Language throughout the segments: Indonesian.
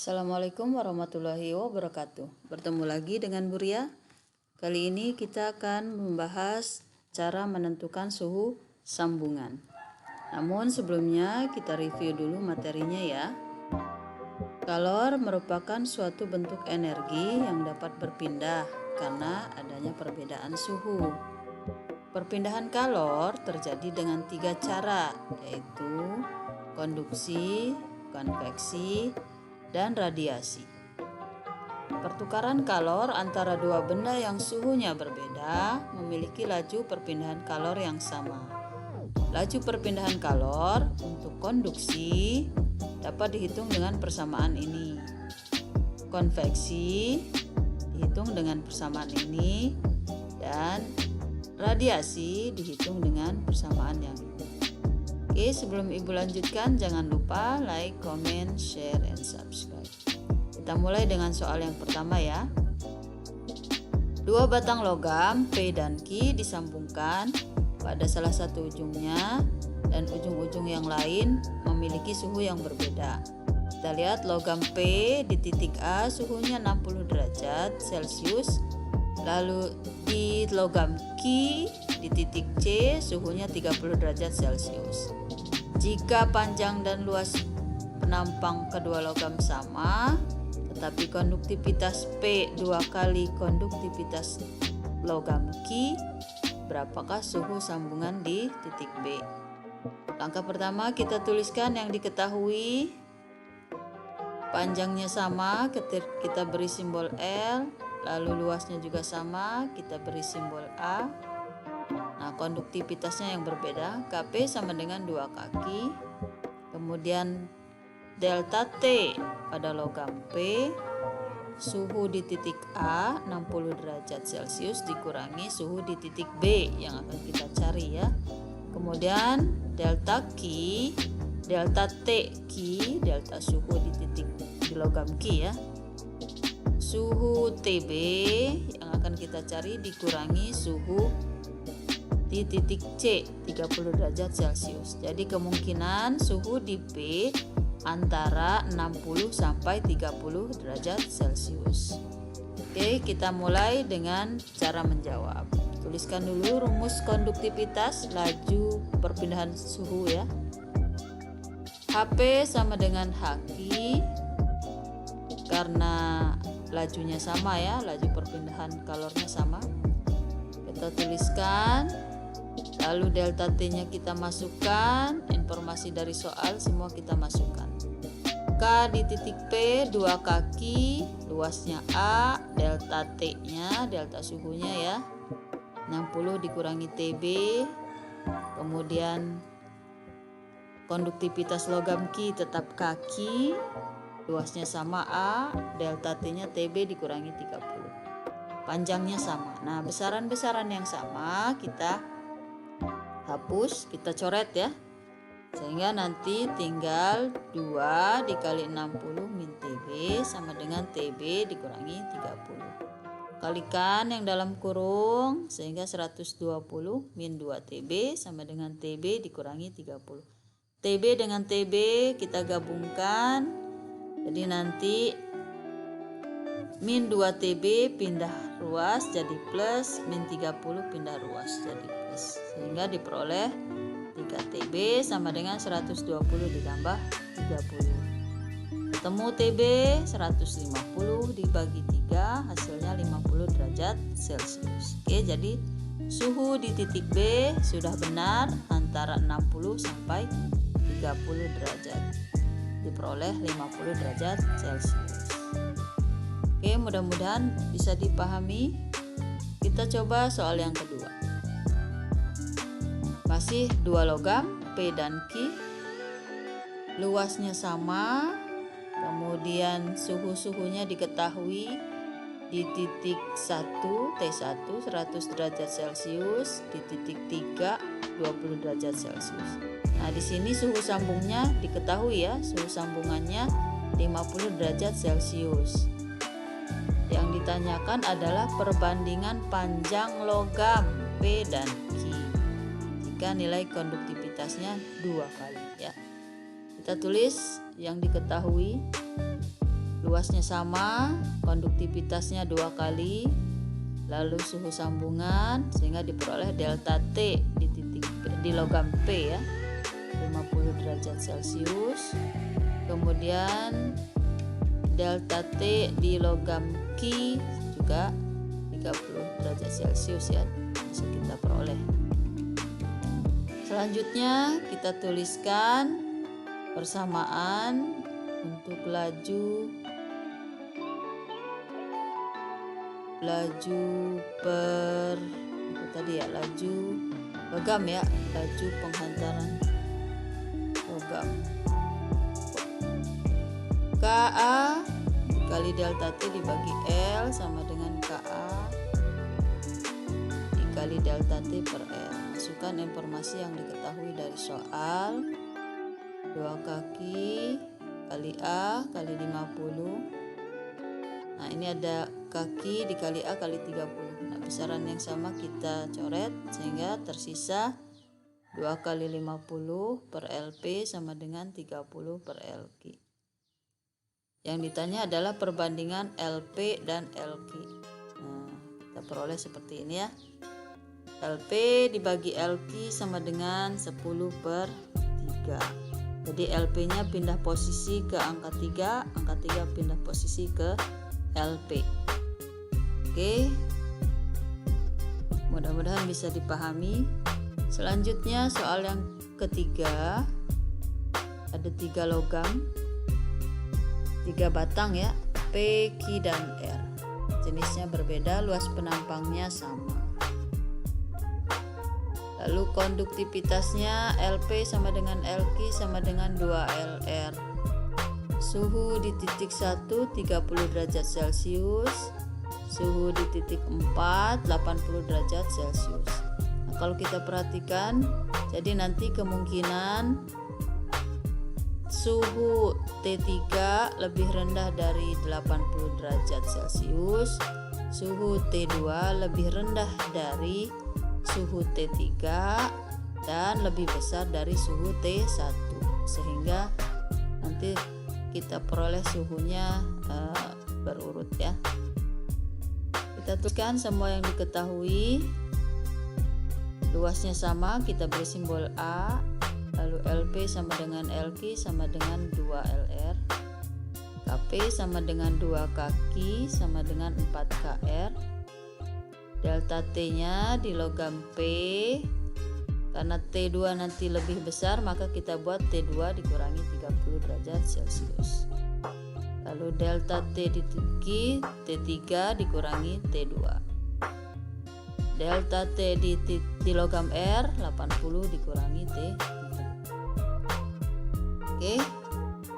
Assalamualaikum warahmatullahi wabarakatuh. Bertemu lagi dengan Buria. Kali ini kita akan membahas cara menentukan suhu sambungan. Namun sebelumnya kita review dulu materinya ya. Kalor merupakan suatu bentuk energi yang dapat berpindah karena adanya perbedaan suhu. Perpindahan kalor terjadi dengan 3 cara, yaitu konduksi, konveksi, dan radiasi. Pertukaran kalor antara dua benda yang suhunya berbeda memiliki laju perpindahan kalor yang sama. Laju perpindahan kalor untuk konduksi dapat dihitung dengan persamaan ini. Konveksi dihitung dengan persamaan ini, dan radiasi dihitung dengan persamaan yang ini. Oke, sebelum Ibu lanjutkan, jangan lupa like, comment, share, and subscribe. Kita mulai dengan soal yang pertama ya. Dua batang logam P dan Q disambungkan pada salah satu ujungnya, dan ujung-ujung yang lain memiliki suhu yang berbeda. Kita lihat logam P di titik A suhunya 60 derajat Celcius, lalu di logam Q di titik C suhunya 30 derajat Celcius. Jika panjang dan luas penampang kedua logam sama, tetapi konduktivitas P 2 kali konduktivitas logam Q, berapakah suhu sambungan di titik B? Langkah pertama kita tuliskan yang diketahui. Panjangnya sama, kita beri simbol L, lalu luasnya juga sama, kita beri simbol A. Nah, konduktivitasnya yang berbeda, Kp sama dengan 2 kaki. Kemudian delta T pada logam P, suhu di titik A 60 derajat Celcius dikurangi suhu di titik B yang akan kita cari ya. Kemudian delta Q, delta T Q, delta suhu di logam Q ya. Suhu TB yang akan kita cari dikurangi suhu di titik C 30 derajat Celcius. Jadi kemungkinan suhu di P antara 60 sampai 30 derajat Celcius. Oke, kita mulai dengan cara menjawab. Tuliskan dulu rumus konduktivitas laju perpindahan suhu ya. HP sama dengan HQ karena lajunya sama ya, laju perpindahan kalornya sama. Kita tuliskan, lalu delta T-nya kita masukkan, informasi dari soal semua kita masukkan. K di titik P 2 kaki, luasnya A, delta T-nya, delta suhunya ya, 60 dikurangi TB, kemudian konduktivitas logam Q tetap kaki, luasnya sama A, delta T-nya TB dikurangi 30. Panjangnya sama. Nah, besaran-besaran yang sama kita hapus, kita coret ya. Sehingga nanti tinggal 2 dikali 60 min TB sama dengan TB dikurangi 30. Kalikan yang dalam kurung sehingga 120 min 2 TB sama dengan TB dikurangi 30. TB dengan TB kita gabungkan. Jadi nanti min 2 TB pindah ruas jadi plus, min 30 pindah ruas jadi plus. Sehingga diperoleh 3 TB sama dengan 120 ditambah 30. Ketemu TB 150 dibagi 3 hasilnya 50 derajat Celcius. Oke, jadi suhu di titik B sudah benar antara 60 sampai 30 derajat. Diperoleh 50 derajat Celcius. Oke, mudah-mudahan bisa dipahami. Kita coba soal yang kedua. Masih dua logam P dan Q, luasnya sama, kemudian suhunya diketahui di titik 1 T1 100 derajat Celcius, di titik 3 20 derajat Celcius. Nah, di sini suhu sambungnya diketahui ya, suhu sambungannya 50 derajat Celcius. Yang ditanyakan adalah perbandingan panjang logam P dan Q jika nilai konduktivitasnya 2 kali ya. Kita tulis yang diketahui. luasnya sama, konduktivitasnya 2 kali, lalu suhu sambungan, sehingga diperoleh delta T di logam P ya, 50 derajat Celcius. Kemudian delta T di logam Q juga 30 derajat Celcius ya, bisa kita peroleh. Selanjutnya kita tuliskan persamaan untuk laju per itu tadi ya, laju logam ya, laju penghantaran logam. KA dikali delta T dibagi L sama dengan KA dikali delta T per L. Masukkan informasi yang diketahui dari soal. 2 kaki kali A kali 50. Nah, ini ada kaki dikali A kali 30. Nah, besaran yang sama kita coret sehingga tersisa 2 kali 50 per LP sama dengan 30 per LQ. Yang ditanya adalah perbandingan LP dan LQ. Nah, kita peroleh seperti ini ya. LP dibagi LQ sama dengan 10 per 3. Jadi LP-nya pindah posisi ke angka 3, angka 3 pindah posisi ke LP. Oke. Mudah-mudahan bisa dipahami. Selanjutnya soal yang ketiga. Ada 3 logam, 3 batang ya, P, Q, dan R. Jenisnya berbeda, luas penampangnya sama. Lalu konduktivitasnya LP sama dengan LQ sama dengan 2LR. Suhu di titik 1 30 derajat Celcius, suhu di titik 4 80 derajat Celcius. Nah, kalau kita perhatikan, jadi nanti kemungkinan suhu T3 lebih rendah dari 80 derajat Celcius, suhu T2 lebih rendah dari suhu T3 dan lebih besar dari suhu T1, sehingga nanti kita peroleh suhunya berurut ya. Kita tuliskan semua yang diketahui. Luasnya sama, kita beri simbol A, lalu LP sama dengan LQ sama dengan 2LR, KP sama dengan 2 kaki sama dengan 4 KR. Delta T-nya di logam P, karena T2 nanti lebih besar maka kita buat T2 dikurangi 30 derajat Celcius. Lalu delta T di titik T3 dikurangi T2. Delta T di logam R 80 dikurangi T3. Oke.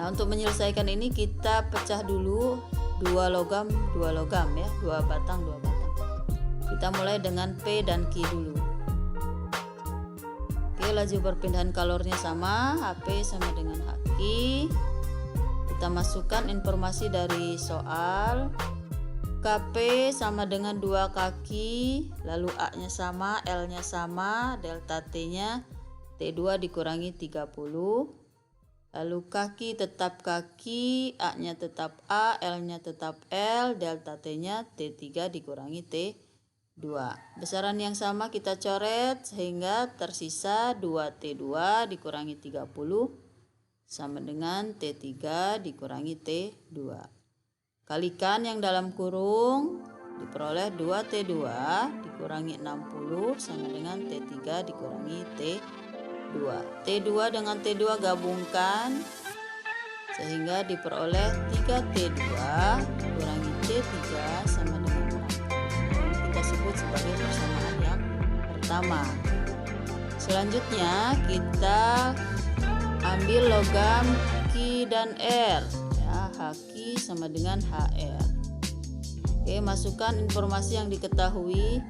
Nah, untuk menyelesaikan ini kita pecah dulu 2 logam ya, 2 batang. Kita mulai dengan P dan Q dulu. Oke, laju perpindahan kalornya sama, HP sama dengan HQ. Kita masukkan informasi dari soal. KP sama dengan 2 kaki, lalu A-nya sama, L-nya sama, delta T-nya T2 dikurangi 30. Lalu kaki tetap kaki, A-nya tetap A, L-nya tetap L, delta T-nya T3 dikurangi T2. Besaran yang sama kita coret sehingga tersisa 2T2 dikurangi 30 sama dengan T3 dikurangi T2. Kalikan yang dalam kurung, diperoleh 2T2 dikurangi 60 sama dengan T3 dikurangi T2. T2 dengan T2 gabungkan sehingga diperoleh 3T2 dikurangi T3 sama dengan 6. Kita sebut sebagai persamaan yang pertama. Selanjutnya kita ambil logam Q dan R ya, HQ sama dengan HR. Oke, masukkan informasi yang diketahui.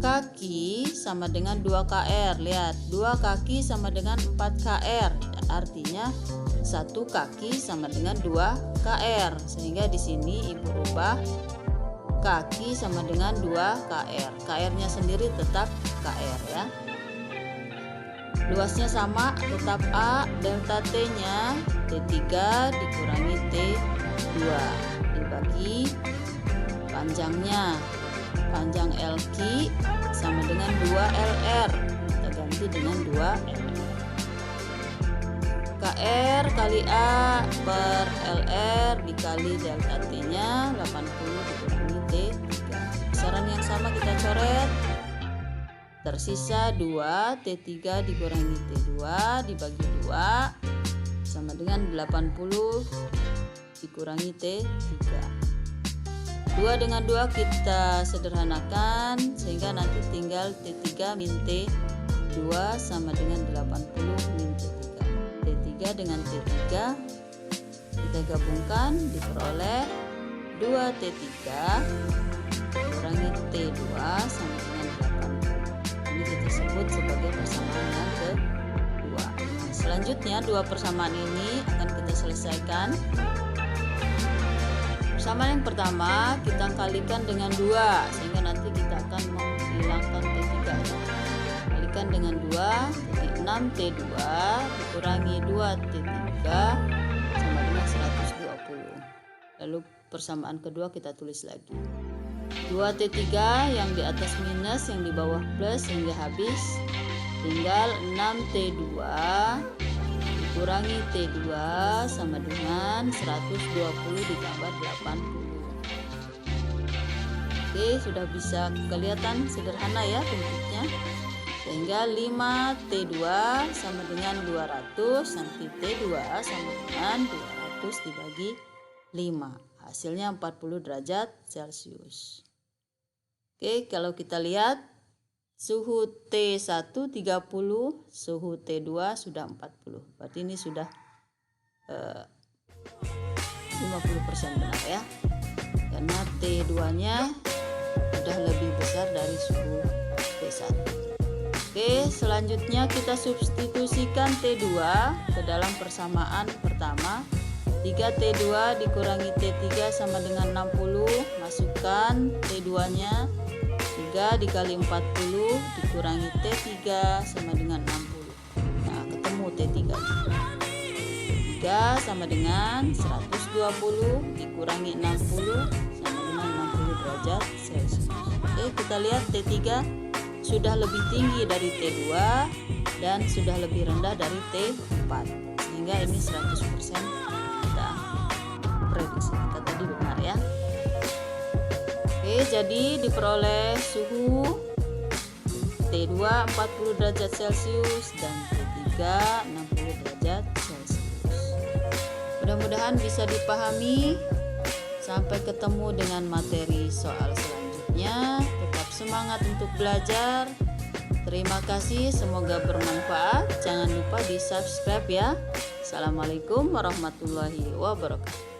Kaki sama dengan 2KR. Lihat, 2 kaki sama dengan 4KR. Artinya 1 kaki sama dengan 2KR. Sehingga di sini Ibu ubah kaki sama dengan 2KR. KR-nya sendiri tetap KR ya. Luasnya sama, tetap A, delta T-nya T3 dikurangi T2. 2 dibagi panjangnya. Panjang LQ sama dengan 2LR. Kita ganti dengan 2LR. KR kali A per LR dikali delta T-nya 80 dikurangi T3. Besaran yang sama kita coret. Tersisa 2 T3 dikurangi T2 dibagi 2 sama dengan 80 dikurangi T3. 2 dengan 2 kita sederhanakan sehingga nanti tinggal T3 min T2 sama dengan 80 min T3. T3 dengan T3 kita gabungkan diperoleh 2 T3 kurangi T2 sama dengan 80. Ini kita sebut sebagai persamaan yang kedua. Nah, selanjutnya dua persamaan ini akan kita selesaikan. Persamaan yang pertama kita kalikan dengan 2 sehingga nanti kita akan menghilangkan T3. Kalikan dengan 2, jadi 6T2 dikurangi 2T3 sama dengan 120. Lalu persamaan kedua kita tulis lagi. 2T3 yang di atas minus, yang di bawah plus hingga habis. Tinggal 6T2 dikurangi T2 sama dengan 120 ditambah 80. Oke, sudah bisa kelihatan sederhana ya bentuknya. Sehingga 5T2 sama dengan 200, nanti T2 sama dengan 200 dibagi 5. Hasilnya 40 derajat Celcius. Oke, kalau kita lihat suhu T1 30, suhu T2 sudah 40. Berarti ini sudah 50% benar ya. Karena T2-nya sudah lebih besar dari suhu T1. Oke, selanjutnya kita substitusikan T2 ke dalam persamaan pertama. 3T2 dikurangi T3 sama dengan 60. Masukkan T2-nya. 3 dikali 40 dikurangi T3 sama dengan 60. Nah, ketemu T3. 3 sama dengan 120 dikurangi 60 sama dengan 60 derajat Celcius. Oke, kita lihat T3 sudah lebih tinggi dari T2 dan sudah lebih rendah dari T4. Sehingga ini 100% kita prediksi. Kita tadi benar ya. Oke, jadi diperoleh suhu T2 40 derajat Celcius dan T3 60 derajat Celcius. Mudah-mudahan bisa dipahami. Sampai ketemu dengan materi soal selanjutnya. Tetap semangat untuk belajar. Terima kasih, semoga bermanfaat. Jangan lupa di subscribe ya. Assalamualaikum warahmatullahi wabarakatuh.